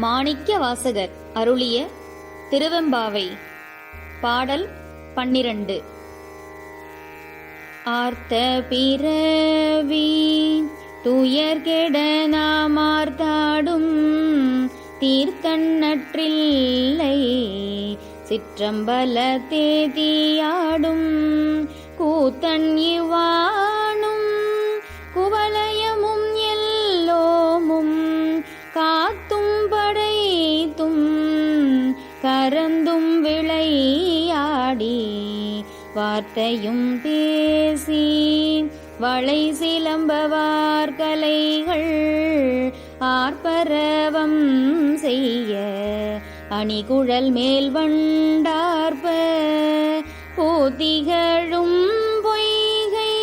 மாணிக்க வாசகர் அருளிய திருவெம்பாவை. பாடல் 12. ஆர்த்த பிறவி துயர்கெட நாமார்த்தாடும் தீர்த்தன்னற்றில்லை சிற்றம்பல தேதியாடும் கூத்தன் இவானும் குவலயமும் எல்லோமும் காத்தும் படைத்தும் கரந்தும் விளையாடி வார்த்தையும் பேசி வளை சிலம்பவார் கலைகள் ஆர்ப்பரவம் செய்ய அணிகுழல் மேல் வண்டார்ப்ப போத்திகழும் பொய்கை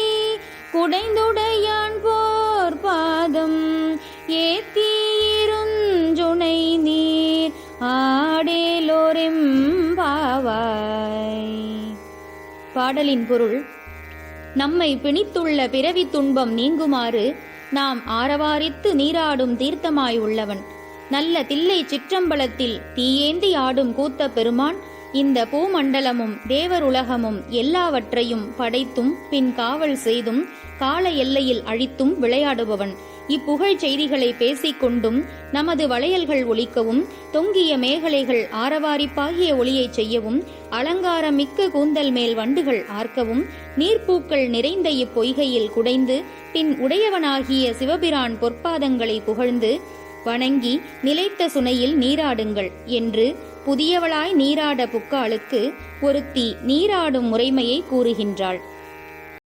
குடைந்துடையான் போர் பாதம் ஏத்தியிருஞ்சுனை நீர் ஆடேலோரெம்பாவாய். பாடலின் பொருள்: நம்மை பிணித்துள்ள பிறவி துன்பம் நீங்குமாறு நாம் ஆரவாரித்து நீராடும் தீர்த்தமாய் உள்ளவன் நல்ல தில்லை சிற்றம்பலத்தில் தீயேந்தி ஆடும் கூத்த பெருமான் இந்த பூமண்டலமும் தேவருலகமும் எல்லாவற்றையும் படைத்தும் பின் காவல் செய்தும் கால எல்லையில் அழித்தும் விளையாடுபவன். இப்புகழ் செய்திகளை பேசிக்கொண்டும் நமது வளையல்கள் ஒலிக்கவும் தொங்கிய மேகலைகள் ஆரவாரிப்பாகிய ஒளியைச் செய்யவும் அலங்காரமிக்க கூந்தல் மேல் வண்டுகள் ஆர்க்கவும் நீர்ப்பூக்கள் நிறைந்த இப்பொய்கையில் குடைந்து பின் உடையவனாகிய சிவபிரான் பொற்பாதங்களை புகழ்ந்து வணங்கி நிலைத்த சுனையில் நீராடுங்கள் என்று புதியவளாய் நீராட புக்காளுக்கு ஒருத்தி நீராடும் முறைமையை கூறுகின்றாள்.